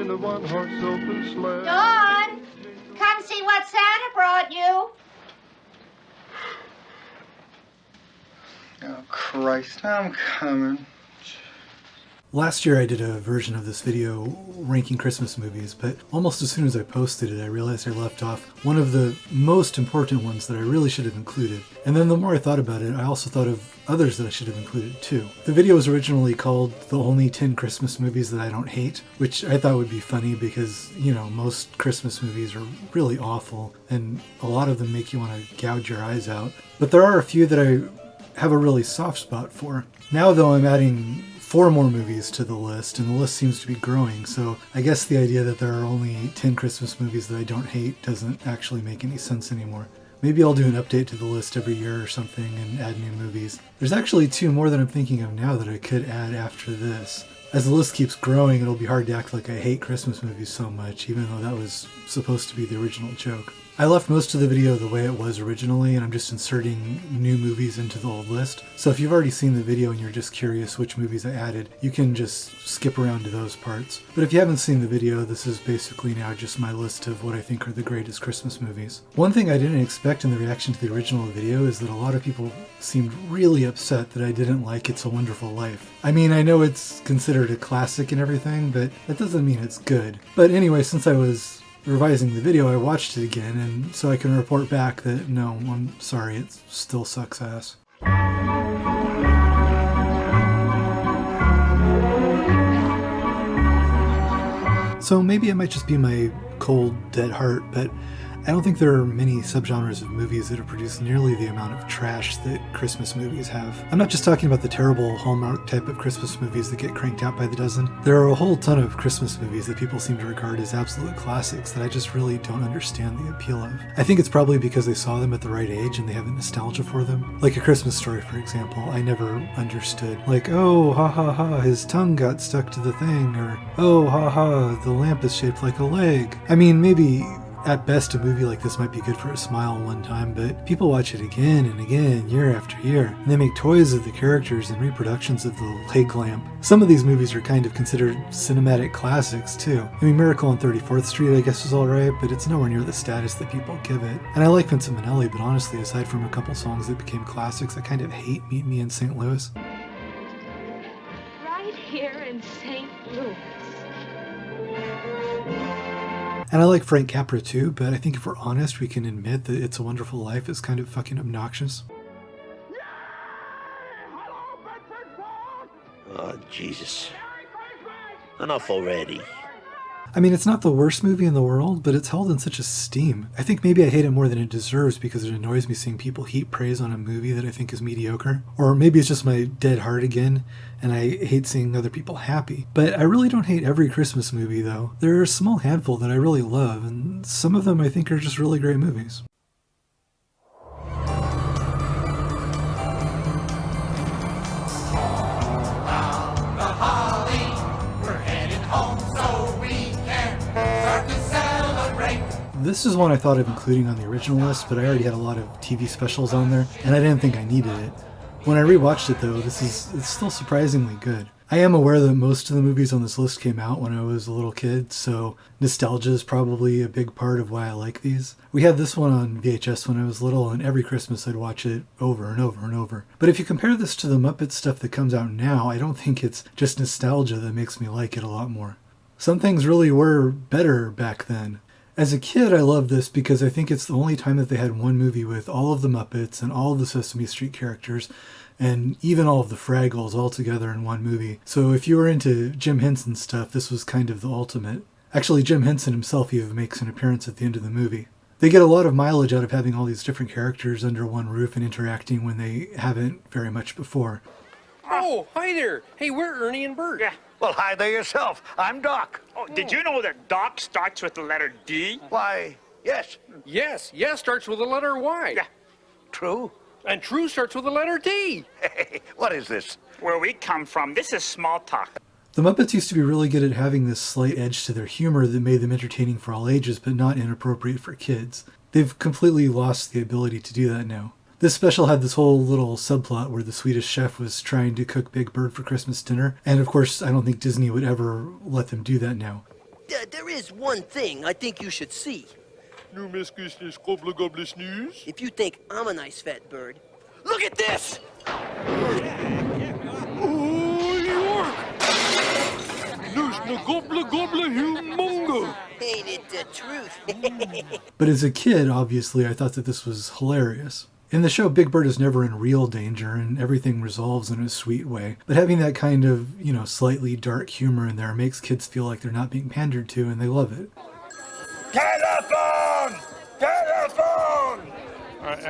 in a one-horse open sleigh. Dawn, come see what Santa brought you. Oh, Christ, I'm coming. Last year I did a version of this video ranking Christmas movies, but almost as soon as I posted it I realized I left off one of the most important ones that I really should have included. And then the more I thought about it, I also thought of others that I should have included too. The video was originally called The Only 10 Christmas Movies That I Don't Hate, which I thought would be funny because, you know, most Christmas movies are really awful and a lot of them make you want to gouge your eyes out. But there are a few that I have a really soft spot for. Now though I'm adding 4 more movies to the list, and the list seems to be growing, so I guess the idea that there are only 10 Christmas movies that I don't hate doesn't actually make any sense anymore. Maybe I'll do an update to the list every year or something and add new movies. There's actually 2 more that I'm thinking of now that I could add after this. As the list keeps growing, it'll be hard to act like I hate Christmas movies so much, even though that was supposed to be the original joke. I left most of the video the way it was originally, and I'm just inserting new movies into the old list. So if you've already seen the video and you're just curious which movies I added, you can just skip around to those parts. But if you haven't seen the video, this is basically now just my list of what I think are the greatest Christmas movies. One thing I didn't expect in the reaction to the original video is that a lot of people seemed really upset that I didn't like It's a Wonderful Life. I mean, I know it's considered a classic and everything, but that doesn't mean it's good. But anyway, since I was revising the video, I watched it again, and so I can report back that no, I'm sorry, it still sucks ass. So maybe it might just be my cold, dead heart, but I don't think there are many subgenres of movies that have produced nearly the amount of trash that Christmas movies have. I'm not just talking about the terrible Hallmark type of Christmas movies that get cranked out by the dozen. There are a whole ton of Christmas movies that people seem to regard as absolute classics that I just really don't understand the appeal of. I think it's probably because they saw them at the right age and they have a nostalgia for them. Like A Christmas Story, for example, I never understood. Like, oh, ha ha ha, his tongue got stuck to the thing, or oh, ha ha, the lamp is shaped like a leg. I mean, maybe at best, a movie like this might be good for a smile one time, but people watch it again and again, year after year, and they make toys of the characters and reproductions of the leg lamp. Some of these movies are kind of considered cinematic classics, too. I mean, Miracle on 34th Street, I guess, is alright, but it's nowhere near the status that people give it. And I like Vincent Minnelli, but honestly, aside from a couple songs that became classics, I kind of hate Meet Me in St. Louis. Right here in St. Louis. And I like Frank Capra too, but I think if we're honest, we can admit that It's a Wonderful Life is kind of fucking obnoxious. Oh, Jesus. Enough already. I mean, it's not the worst movie in the world, but it's held in such esteem. I think maybe I hate it more than it deserves because it annoys me seeing people heap praise on a movie that I think is mediocre. Or maybe it's just my dead heart again, and I hate seeing other people happy. But I really don't hate every Christmas movie, though. There are a small handful that I really love, and some of them I think are just really great movies. This is one I thought of including on the original list, but I already had a lot of TV specials on there, and I didn't think I needed it. When I rewatched it though, it's still surprisingly good. I am aware that most of the movies on this list came out when I was a little kid, so nostalgia is probably a big part of why I like these. We had this one on VHS when I was little, and every Christmas I'd watch it over and over and over. But if you compare this to the Muppet stuff that comes out now, I don't think it's just nostalgia that makes me like it a lot more. Some things really were better back then. As a kid, I loved this because I think it's the only time that they had one movie with all of the Muppets and all of the Sesame Street characters and even all of the Fraggles all together in one movie. So if you were into Jim Henson stuff, this was kind of the ultimate. Actually, Jim Henson himself even makes an appearance at the end of the movie. They get a lot of mileage out of having all these different characters under one roof and interacting when they haven't very much before. Oh, hi there. Hey, we're Ernie and Bert. Yeah. Well, hi there yourself. I'm Doc. Oh, did you know that Doc starts with the letter D? Why, yes. Yes starts with the letter Y. Yeah. True. And true starts with the letter D. Hey, what is this? Where we come from, this is small talk. The Muppets used to be really good at having this slight edge to their humor that made them entertaining for all ages, but not inappropriate for kids. They've completely lost the ability to do that now. This special had this whole little subplot where the Swedish chef was trying to cook Big Bird for Christmas dinner, and of course I don't think Disney would ever let them do that now. There is one thing I think you should see. If you think I'm a nice fat bird, look at this! Ain't it the truth? But as a kid, obviously, I thought that this was hilarious. In the show, Big Bird is never in real danger and everything resolves in a sweet way. But having that kind of, slightly dark humor in there makes kids feel like they're not being pandered to and they love it. Telephone! Telephone!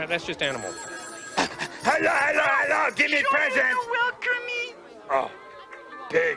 That's just animal. Hello! Give me presents! Oh, pig.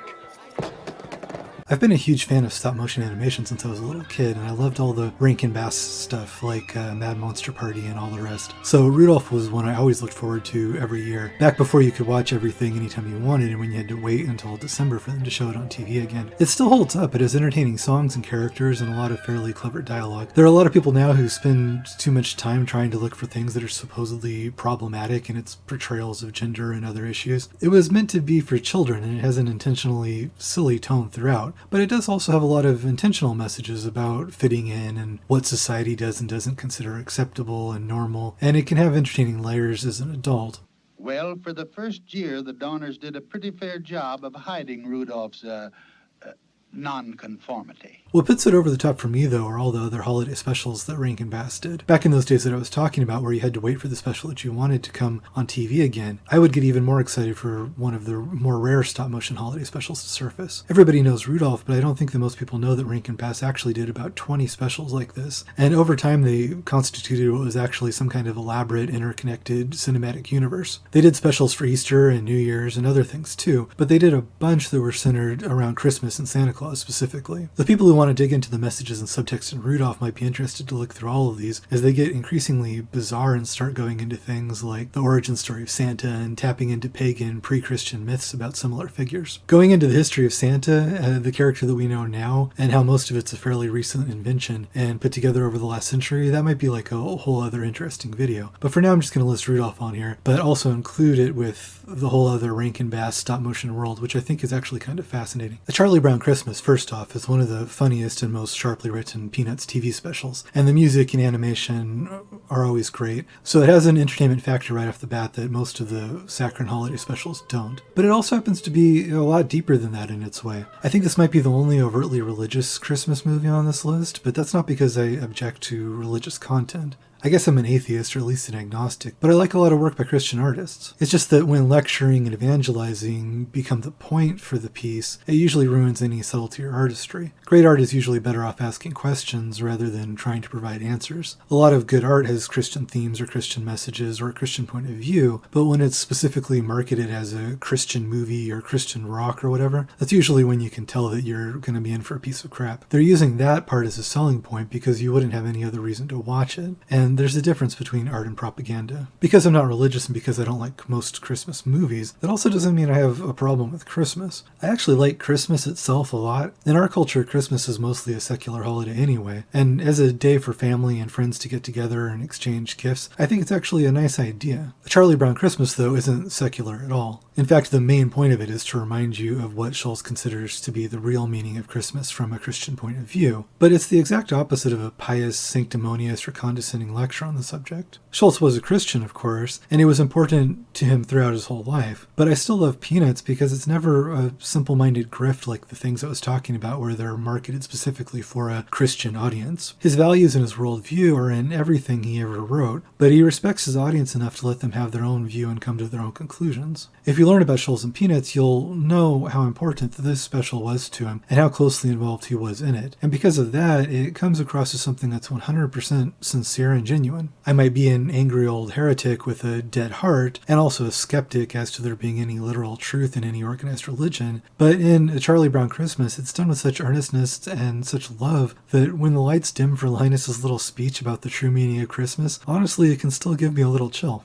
I've been a huge fan of stop-motion animation since I was a little kid, and I loved all the Rankin Bass stuff like Mad Monster Party and all the rest. So Rudolph was one I always looked forward to every year, back before you could watch everything anytime you wanted and when you had to wait until December for them to show it on TV again. It still holds up. It has entertaining songs and characters and a lot of fairly clever dialogue. There are a lot of people now who spend too much time trying to look for things that are supposedly problematic in its portrayals of gender and other issues. It was meant to be for children, and it has an intentionally silly tone throughout. But it does also have a lot of intentional messages about fitting in and what society does and doesn't consider acceptable and normal, and it can have entertaining layers as an adult. Well, for the first year, the Donners did a pretty fair job of hiding Rudolph's non-conformity. What puts it over the top for me, though, are all the other holiday specials that Rankin Bass did. Back in those days that I was talking about, where you had to wait for the special that you wanted to come on TV again, I would get even more excited for one of the more rare stop-motion holiday specials to surface. Everybody knows Rudolph, but I don't think that most people know that Rankin Bass actually did about 20 specials like this, and over time they constituted what was actually some kind of elaborate, interconnected cinematic universe. They did specials for Easter and New Year's and other things too, but they did a bunch that were centered around Christmas and Santa Claus specifically. The people who want to dig into the messages and subtext in Rudolph might be interested to look through all of these, as they get increasingly bizarre and start going into things like the origin story of Santa and tapping into pagan, pre-Christian myths about similar figures. Going into the history of Santa, the character that we know now, and how most of it's a fairly recent invention and put together over the last century, that might be like a whole other interesting video. But for now I'm just going to list Rudolph on here, but also include it with the whole other Rankin Bass stop-motion world, which I think is actually kind of fascinating. A Charlie Brown Christmas, first off, is one of the funniest and most sharply written Peanuts TV specials, and the music and animation are always great, so it has an entertainment factor right off the bat that most of the saccharine holiday specials don't. But it also happens to be a lot deeper than that in its way. I think this might be the only overtly religious Christmas movie on this list, but that's not because I object to religious content. I guess I'm an atheist, or at least an agnostic, but I like a lot of work by Christian artists. It's just that when lecturing and evangelizing become the point for the piece, it usually ruins any subtlety or artistry. Great art is usually better off asking questions rather than trying to provide answers. A lot of good art has Christian themes or Christian messages or a Christian point of view, but when it's specifically marketed as a Christian movie or Christian rock or whatever, that's usually when you can tell that you're going to be in for a piece of crap. They're using that part as a selling point because you wouldn't have any other reason to watch it, and there's a difference between art and propaganda. Because I'm not religious and because I don't like most Christmas movies, that also doesn't mean I have a problem with Christmas. I actually like Christmas itself a lot. In our culture, Christmas is mostly a secular holiday anyway, and as a day for family and friends to get together and exchange gifts, I think it's actually a nice idea. A Charlie Brown Christmas, though, isn't secular at all. In fact, the main point of it is to remind you of what Schultz considers to be the real meaning of Christmas from a Christian point of view, but it's the exact opposite of a pious, sanctimonious, or condescending lecture on the subject. Schultz was a Christian, of course, and it was important to him throughout his whole life, but I still love Peanuts because it's never a simple-minded grift like the things I was talking about where they're marketed specifically for a Christian audience. His values and his worldview are in everything he ever wrote, but he respects his audience enough to let them have their own view and come to their own conclusions. If you learn about Schultz and Peanuts, you'll know how important this special was to him and how closely involved he was in it, and because of that, it comes across as something that's 100% sincere and genuine. I might be an angry old heretic with a dead heart, and also a skeptic as to there being any literal truth in any organized religion, but in A Charlie Brown Christmas, it's done with such earnestness and such love that when the lights dim for Linus's little speech about the true meaning of Christmas, honestly, it can still give me a little chill.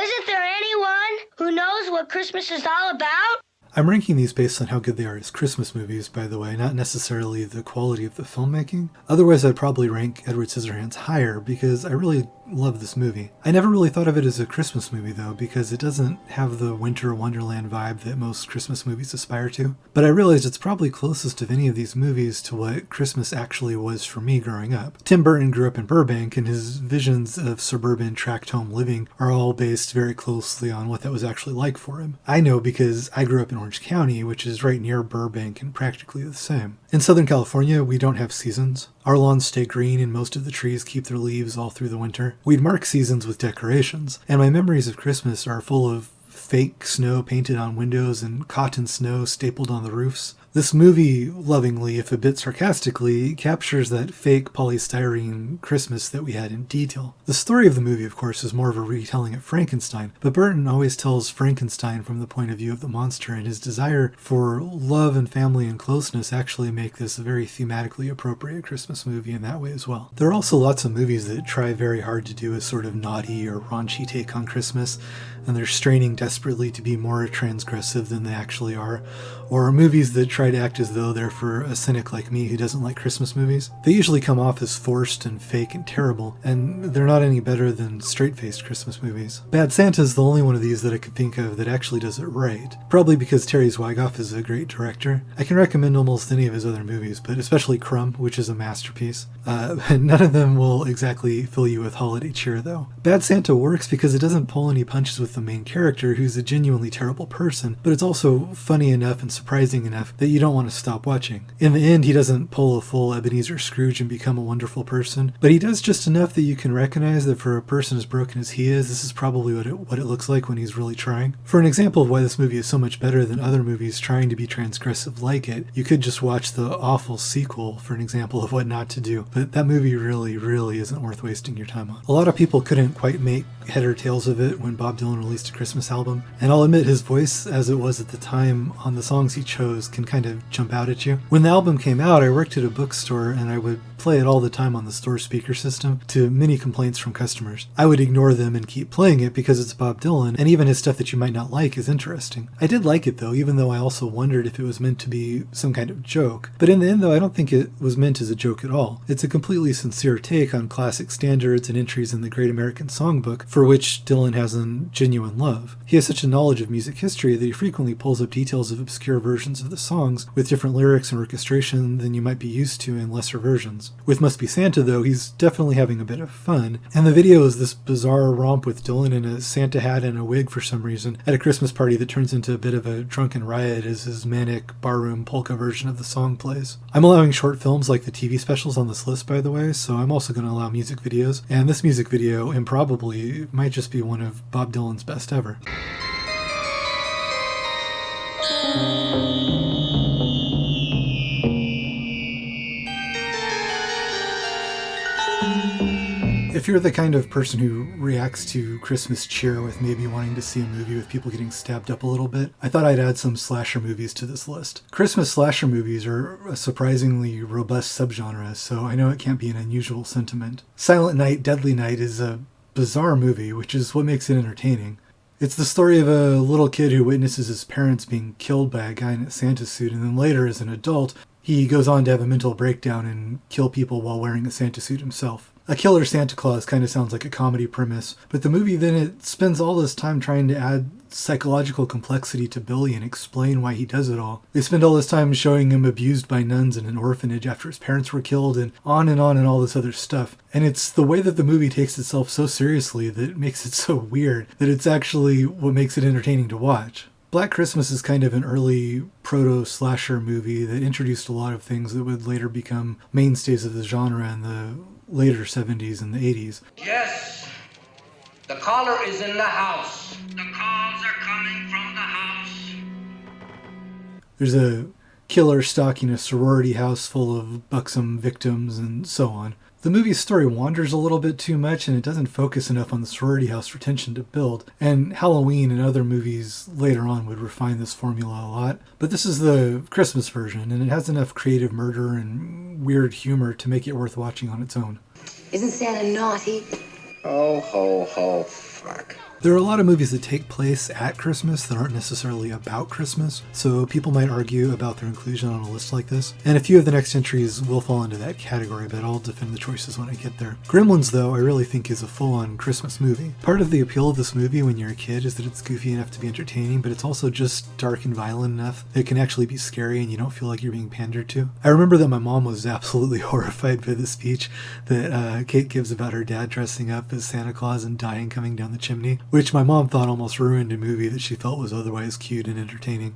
Isn't there anyone who knows what Christmas is all about? I'm ranking these based on how good they are as Christmas movies, by the way, not necessarily the quality of the filmmaking. Otherwise, I'd probably rank Edward Scissorhands higher because I really love this movie. I never really thought of it as a Christmas movie, though, because it doesn't have the winter wonderland vibe that most Christmas movies aspire to. But I realized it's probably closest of any of these movies to what Christmas actually was for me growing up. Tim Burton grew up in Burbank, and his visions of suburban tract home living are all based very closely on what that was actually like for him. I know because I grew up in Orange County, which is right near Burbank and practically the same. In Southern California, we don't have seasons. Our lawns stay green and most of the trees keep their leaves all through the winter. We'd mark seasons with decorations, and my memories of Christmas are full of fake snow painted on windows and cotton snow stapled on the roofs. This movie, lovingly, if a bit sarcastically, captures that fake polystyrene Christmas that we had in detail. The story of the movie, of course, is more of a retelling of Frankenstein, but Burton always tells Frankenstein from the point of view of the monster, and his desire for love and family and closeness actually make this a very thematically appropriate Christmas movie in that way as well. There are also lots of movies that try very hard to do a sort of naughty or raunchy take on Christmas, and they're straining desperately to be more transgressive than they actually are, or movies that try to act as though they're for a cynic like me who doesn't like Christmas movies. They usually come off as forced and fake and terrible, and they're not any better than straight-faced Christmas movies. Bad Santa's the only one of these that I could think of that actually does it right, probably because Terry Zwigoff is a great director. I can recommend almost any of his other movies, but especially Crumb, which is a masterpiece. None of them will exactly fill you with holiday cheer, though. Bad Santa works because it doesn't pull any punches with the main character, who's a genuinely terrible person, but it's also funny enough and surprising enough that you don't want to stop watching. In the end, he doesn't pull a full Ebenezer Scrooge and become a wonderful person, but he does just enough that you can recognize that for a person as broken as he is, this is probably what it looks like when he's really trying. For an example of why this movie is so much better than other movies trying to be transgressive like it, you could just watch the awful sequel for an example of what not to do, but that movie really isn't worth wasting your time on. A lot of people couldn't quite make head or tails of it when Bob Dylan released a Christmas album, and I'll admit his voice, as it was at the time on the songs he chose, can kind of jump out at you. When the album came out, I worked at a bookstore and I would play it all the time on the store speaker system, to many complaints from customers. I would ignore them and keep playing it because it's Bob Dylan, and even his stuff that you might not like is interesting. I did like it though, even though I also wondered if it was meant to be some kind of joke. But in the end though, I don't think it was meant as a joke at all. It's a completely sincere take on classic standards and entries in the Great American Songbook, for which Dylan has a genuine love. He has such a knowledge of music history that he frequently pulls up details of obscure versions of the songs with different lyrics and orchestration than you might be used to in lesser versions. With Must Be Santa though, he's definitely having a bit of fun, and the video is this bizarre romp with Dylan in a Santa hat and a wig for some reason at a Christmas party that turns into a bit of a drunken riot as his manic barroom polka version of the song plays. I'm allowing short films like the TV specials on this list, by the way, so I'm also going to allow music videos, and this music video, improbably, might just be one of Bob Dylan's best ever. If you're the kind of person who reacts to Christmas cheer with maybe wanting to see a movie with people getting stabbed up a little bit, I thought I'd add some slasher movies to this list. Christmas slasher movies are a surprisingly robust subgenre, so I know it can't be an unusual sentiment. Silent Night, Deadly Night is a bizarre movie, which is what makes it entertaining. It's the story of a little kid who witnesses his parents being killed by a guy in a Santa suit, and then later, as an adult, he goes on to have a mental breakdown and kill people while wearing a Santa suit himself. A killer Santa Claus kind of sounds like a comedy premise, but the movie then it spends all this time trying to add psychological complexity to Billy and explain why he does it all. They spend all this time showing him abused by nuns in an orphanage after his parents were killed, and on and all this other stuff. And it's the way that the movie takes itself so seriously that makes it so weird that it's actually what makes it entertaining to watch. Black Christmas is kind of an early proto-slasher movie that introduced a lot of things that would later become mainstays of the genre in the later 70s and the 80s. Yes, the caller is in the house. The calls are coming from the house. There's a killer stalking a sorority house full of buxom victims and so on. The movie's story wanders a little bit too much, and it doesn't focus enough on the sorority house for tension to build, and Halloween and other movies later on would refine this formula a lot. But this is the Christmas version, and it has enough creative murder and weird humor to make it worth watching on its own. Isn't Santa naughty? Oh, ho, ho, fuck. There are a lot of movies that take place at Christmas that aren't necessarily about Christmas, so people might argue about their inclusion on a list like this, and a few of the next entries will fall into that category, but I'll defend the choices when I get there. Gremlins, though, I really think is a full-on Christmas movie. Part of the appeal of this movie when you're a kid is that it's goofy enough to be entertaining, but it's also just dark and violent enough that it can actually be scary and you don't feel like you're being pandered to. I remember that my mom was absolutely horrified by the speech that Kate gives about her dad dressing up as Santa Claus and dying coming down the chimney, which my mom thought almost ruined a movie that she felt was otherwise cute and entertaining.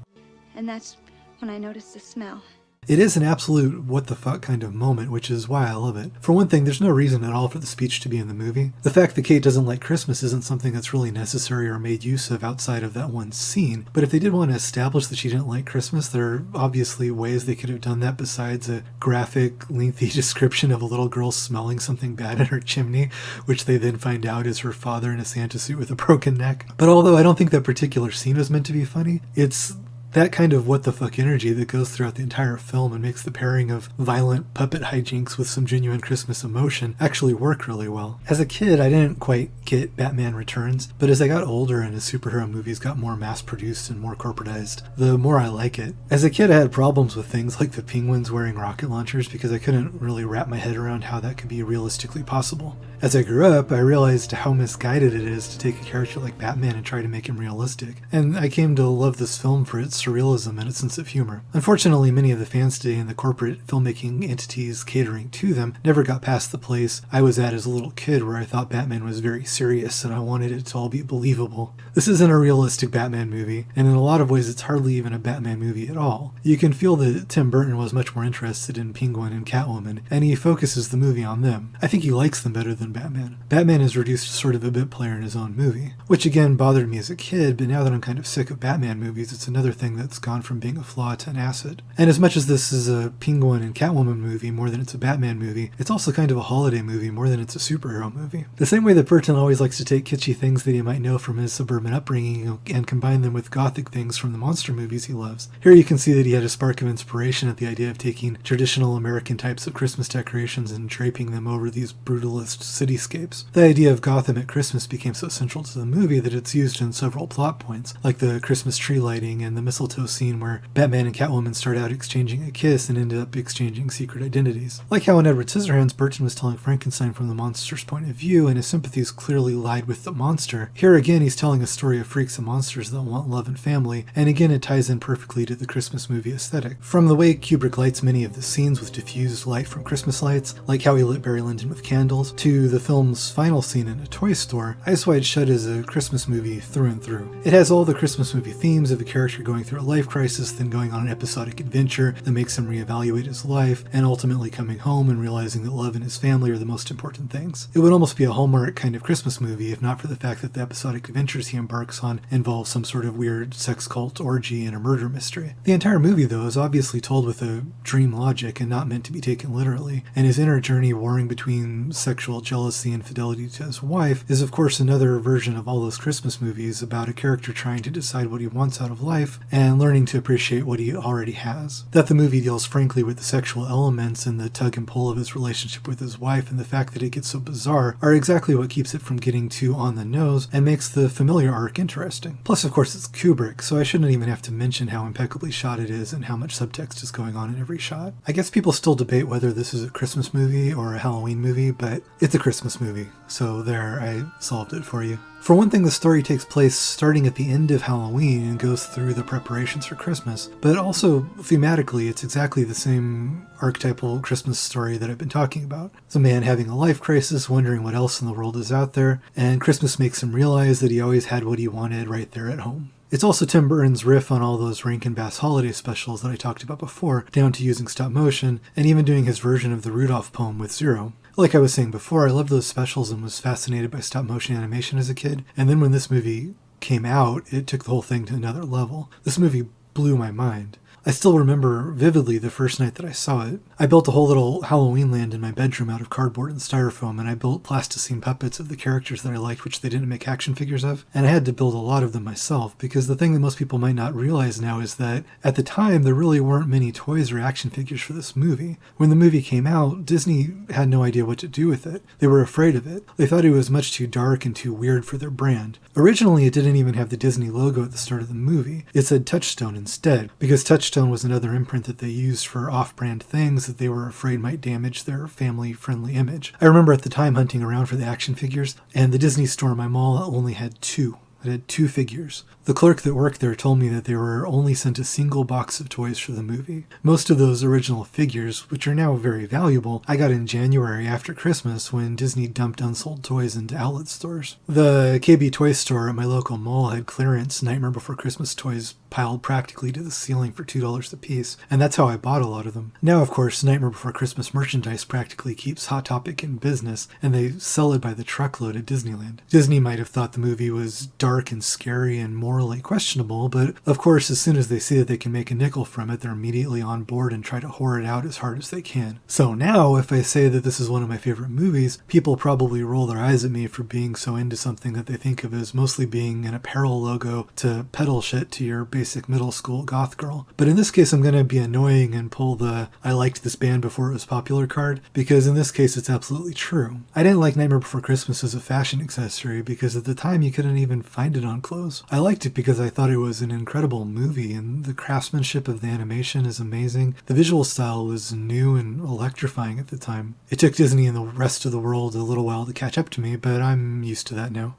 And that's when I noticed the smell. It is an absolute what the fuck kind of moment, which is why I love it. For one thing, there's no reason at all for the speech to be in the movie. The fact that Kate doesn't like Christmas isn't something that's really necessary or made use of outside of that one scene, but if they did want to establish that she didn't like Christmas, there are obviously ways they could have done that besides a graphic, lengthy description of a little girl smelling something bad in her chimney, which they then find out is her father in a Santa suit with a broken neck. But although I don't think that particular scene was meant to be funny, it's that kind of what the fuck energy that goes throughout the entire film and makes the pairing of violent puppet hijinks with some genuine Christmas emotion actually work really well. As a kid, I didn't quite get Batman Returns, but as I got older and as superhero movies got more mass-produced and more corporatized, the more I like it. As a kid, I had problems with things like the penguins wearing rocket launchers because I couldn't really wrap my head around how that could be realistically possible. As I grew up, I realized how misguided it is to take a character like Batman and try to make him realistic, and I came to love this film for its surrealism and its sense of humor. Unfortunately, many of the fans today and the corporate filmmaking entities catering to them never got past the place I was at as a little kid where I thought Batman was very serious and I wanted it to all be believable. This isn't a realistic Batman movie, and in a lot of ways it's hardly even a Batman movie at all. You can feel that Tim Burton was much more interested in Penguin and Catwoman, and he focuses the movie on them. I think he likes them better than Batman. Batman is reduced to sort of a bit player in his own movie, which again bothered me as a kid, but now that I'm kind of sick of Batman movies, it's another thing that's gone from being a flaw to an asset. And as much as this is a Penguin and Catwoman movie more than it's a Batman movie, it's also kind of a holiday movie more than it's a superhero movie. The same way that Burton always likes to take kitschy things that he might know from his suburban upbringing and combine them with gothic things from the monster movies he loves. Here you can see that he had a spark of inspiration at the idea of taking traditional American types of Christmas decorations and draping them over these brutalist cityscapes. The idea of Gotham at Christmas became so central to the movie that it's used in several plot points, like the Christmas tree lighting and the mistletoe scene where Batman and Catwoman start out exchanging a kiss and end up exchanging secret identities. Like how in Edward Scissorhands, Burton was telling Frankenstein from the monster's point of view, and his sympathies clearly lied with the monster. Here again, he's telling a story of freaks and monsters that want love and family, and again it ties in perfectly to the Christmas movie aesthetic. From the way Kubrick lights many of the scenes with diffused light from Christmas lights, like how he lit Barry Lyndon with candles, to the film's final scene in a toy store, Eyes Wide Shut is a Christmas movie through and through. It has all the Christmas movie themes of a character going through a life crisis, then going on an episodic adventure that makes him reevaluate his life, and ultimately coming home and realizing that love and his family are the most important things. It would almost be a Hallmark kind of Christmas movie if not for the fact that the episodic adventures he embarks on involve some sort of weird sex cult orgy and a murder mystery. The entire movie, though, is obviously told with a dream logic and not meant to be taken literally, and his inner journey warring between sexual jealousy and fidelity to his wife is of course another version of all those Christmas movies about a character trying to decide what he wants out of life and learning to appreciate what he already has. That the movie deals frankly with the sexual elements and the tug and pull of his relationship with his wife and the fact that it gets so bizarre are exactly what keeps it from getting too on the nose and makes the familiar arc interesting. Plus, of course, it's Kubrick, so I shouldn't even have to mention how impeccably shot it is and how much subtext is going on in every shot. I guess people still debate whether this is a Christmas movie or a Halloween movie, but it's a Christmas movie, so there, I solved it for you. For one thing, the story takes place starting at the end of Halloween and goes through the preparations for Christmas, but also thematically it's exactly the same archetypal Christmas story that I've been talking about. It's a man having a life crisis, wondering what else in the world is out there, and Christmas makes him realize that he always had what he wanted right there at home. It's also Tim Burton's riff on all those Rankin Bass holiday specials that I talked about before, down to using stop motion, and even doing his version of the Rudolph poem with Zero. Like I was saying before, I loved those specials and was fascinated by stop motion animation as a kid, and then when this movie came out, it took the whole thing to another level. This movie blew my mind. I still remember vividly the first night that I saw it. I built a whole little Halloween land in my bedroom out of cardboard and styrofoam, and I built plasticine puppets of the characters that I liked, which they didn't make action figures of, and I had to build a lot of them myself, because the thing that most people might not realize now is that at the time there really weren't many toys or action figures for this movie. When the movie came out, Disney had no idea what to do with it. They were afraid of it. They thought it was much too dark and too weird for their brand. Originally, it didn't even have the Disney logo at the start of the movie. It said Touchstone instead, because Touchstone was another imprint that they used for off-brand things that they were afraid might damage their family-friendly image. I remember at the time hunting around for the action figures, and the Disney store in my mall only had two. It had two figures. The clerk that worked there told me that they were only sent a single box of toys for the movie. Most of those original figures, which are now very valuable, I got in January after Christmas when Disney dumped unsold toys into outlet stores. The KB toy store at my local mall had clearance Nightmare Before Christmas toys piled practically to the ceiling for $2 a piece, and that's how I bought a lot of them. Now, of course, Nightmare Before Christmas merchandise practically keeps Hot Topic in business, and they sell it by the truckload at Disneyland. Disney might have thought the movie was dark and scary and morally questionable, but of course, as soon as they see that they can make a nickel from it, they're immediately on board and try to whore it out as hard as they can. So now, if I say that this is one of my favorite movies, people probably roll their eyes at me for being so into something that they think of as mostly being an apparel logo to peddle shit to your basic middle school goth girl. But in this case, I'm going to be annoying and pull the I liked this band before it was popular card, because in this case, it's absolutely true. I didn't like Nightmare Before Christmas as a fashion accessory because at the time you couldn't even find it on clothes. I liked it because I thought it was an incredible movie, and the craftsmanship of the animation is amazing. The visual style was new and electrifying at the time. It took Disney and the rest of the world a little while to catch up to me, but I'm used to that now.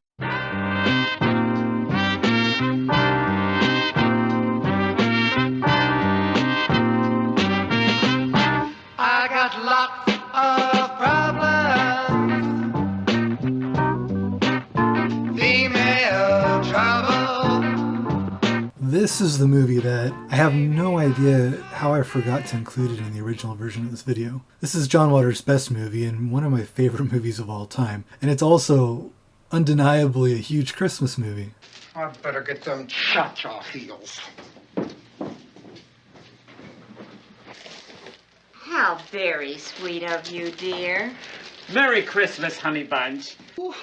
I got lots of problems. Female trouble. This is the movie that I have no idea how I forgot to include it in the original version of this video. This is John Waters' best movie and one of my favorite movies of all time. And it's also undeniably a huge Christmas movie. I'd better get them cha-cha heels. How very sweet of you, dear. Merry Christmas, honey bunch. What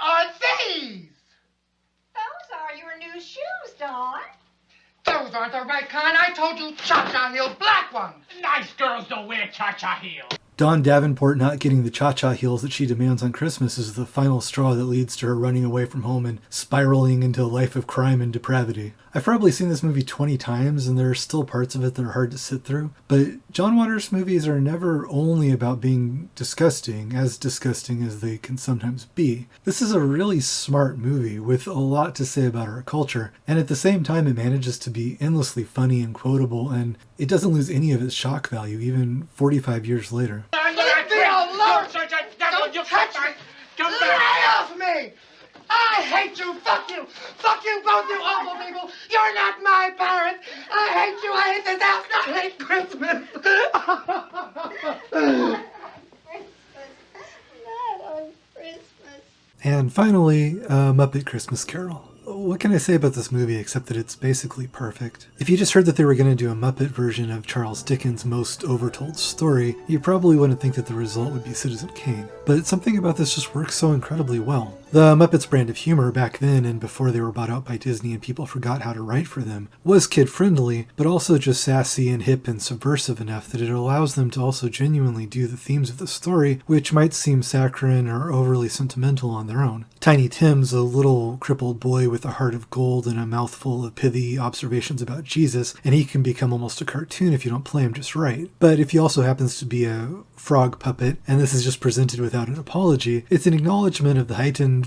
are these? Those are your new shoes, Dawn. Those aren't the right kind. I told you cha-cha heel black ones. Nice girls don't wear cha-cha heels. Dawn Davenport not getting the cha-cha heels that she demands on Christmas is the final straw that leads to her running away from home and spiraling into a life of crime and depravity. I've probably seen this movie 20 times, and there are still parts of it that are hard to sit through, but John Waters movies are never only about being disgusting as they can sometimes be. This is a really smart movie with a lot to say about our culture, and at the same time it manages to be endlessly funny and quotable, and it doesn't lose any of its shock value even 45 years later. Leave me alone! Don't touch me! Lay off me! I hate you! Fuck you! Fuck you both, you awful people! You're not my parents! I hate you! I hate this house! I hate Christmas! Not on Christmas. And finally, Muppet Christmas Carol. What can I say about this movie except that it's basically perfect? If you just heard that they were going to do a Muppet version of Charles Dickens' most overtold story, you probably wouldn't think that the result would be Citizen Kane. But something about this just works so incredibly well. The Muppets' brand of humor back then and before they were bought out by Disney and people forgot how to write for them was kid-friendly, but also just sassy and hip and subversive enough that it allows them to also genuinely do the themes of the story, which might seem saccharine or overly sentimental on their own. Tiny Tim's a little crippled boy with a heart of gold and a mouthful of pithy observations about Jesus, and he can become almost a cartoon if you don't play him just right. But if he also happens to be a frog puppet, and this is just presented without an apology, it's an acknowledgement of the heightened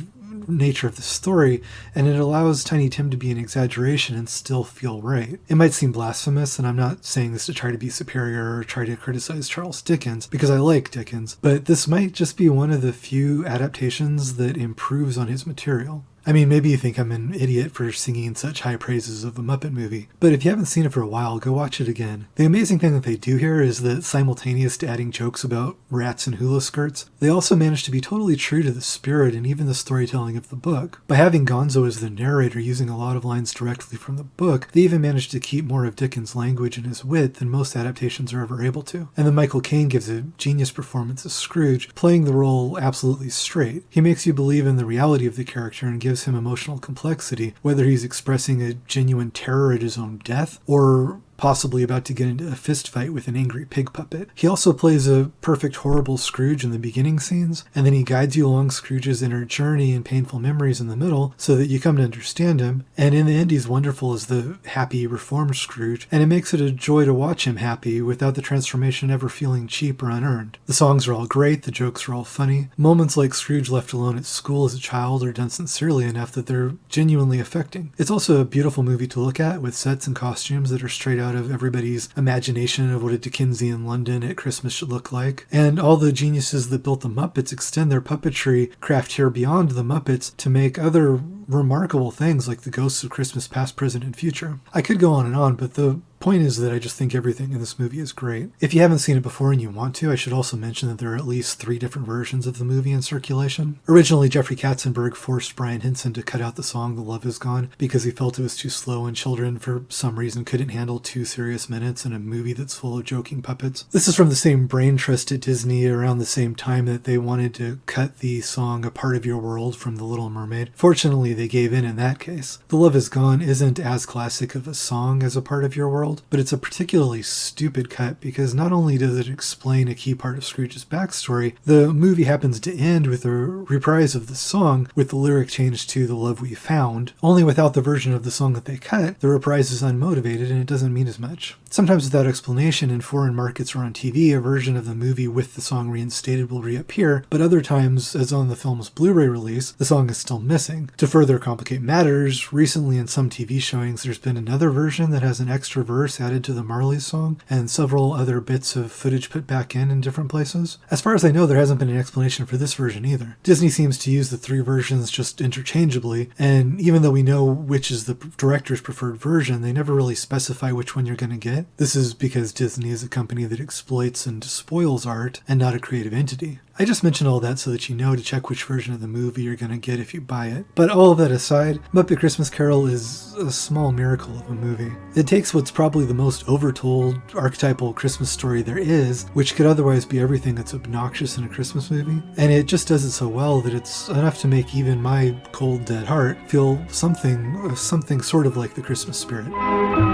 nature of the story, and it allows Tiny Tim to be an exaggeration and still feel right. It might seem blasphemous, and I'm not saying this to try to be superior or try to criticize Charles Dickens, because I like Dickens, but this might just be one of the few adaptations that improves on his material. I mean, maybe you think I'm an idiot for singing such high praises of a Muppet movie, but if you haven't seen it for a while, go watch it again. The amazing thing that they do here is that simultaneous to adding jokes about rats and hula skirts, they also manage to be totally true to the spirit and even the storytelling of the book. By having Gonzo as the narrator using a lot of lines directly from the book, they even managed to keep more of Dickens' language and his wit than most adaptations are ever able to. And then Michael Caine gives a genius performance as Scrooge, playing the role absolutely straight. He makes you believe in the reality of the character and gives him emotional complexity, whether he's expressing a genuine terror at his own death or possibly about to get into a fist fight with an angry pig puppet. He also plays a perfect horrible Scrooge in the beginning scenes, and then he guides you along Scrooge's inner journey and painful memories in the middle so that you come to understand him, and in the end he's wonderful as the happy, reformed Scrooge, and it makes it a joy to watch him happy without the transformation ever feeling cheap or unearned. The songs are all great, the jokes are all funny. Moments like Scrooge left alone at school as a child are done sincerely enough that they're genuinely affecting. It's also a beautiful movie to look at, with sets and costumes that are straight out of everybody's imagination of what a Dickensian London at Christmas should look like. And all the geniuses that built the Muppets extend their puppetry craft here beyond the Muppets to make other remarkable things like the ghosts of Christmas past, present, and future. I could go on, but the point is that I just think everything in this movie is great. If you haven't seen it before and you want to, I should also mention that there are at least 3 different versions of the movie in circulation. Originally, Jeffrey Katzenberg forced Brian Henson to cut out the song The Love Is Gone because he felt it was too slow and children, for some reason, couldn't handle 2 serious minutes in a movie that's full of joking puppets. This is from the same brain trust at Disney around the same time that they wanted to cut the song A Part of Your World from The Little Mermaid. Fortunately, they gave in that case. The Love Is Gone isn't as classic of a song as A Part of Your World, but it's a particularly stupid cut because not only does it explain a key part of Scrooge's backstory, the movie happens to end with a reprise of the song with the lyric changed to The Love We Found, only without the version of the song that they cut. The reprise is unmotivated and it doesn't mean as much. Sometimes without explanation in foreign markets or on TV, a version of the movie with the song reinstated will reappear, but other times, as on the film's Blu-ray release, the song is still missing. To further complicate matters, recently in some TV showings there's been another version that has an extra verse added to the Marley's song, and several other bits of footage put back in different places. As far as I know, there hasn't been an explanation for this version either. Disney seems to use the 3 versions just interchangeably, and even though we know which is the director's preferred version, they never really specify which one you're going to get. This is because Disney is a company that exploits and despoils art, and not a creative entity. I just mentioned all that so that you know to check which version of the movie you're going to get if you buy it. But all of that aside, Muppet Christmas Carol is a small miracle of a movie. It takes what's probably the most overtold, archetypal Christmas story there is, which could otherwise be everything that's obnoxious in a Christmas movie, and it just does it so well that it's enough to make even my cold, dead heart feel something sort of like the Christmas spirit.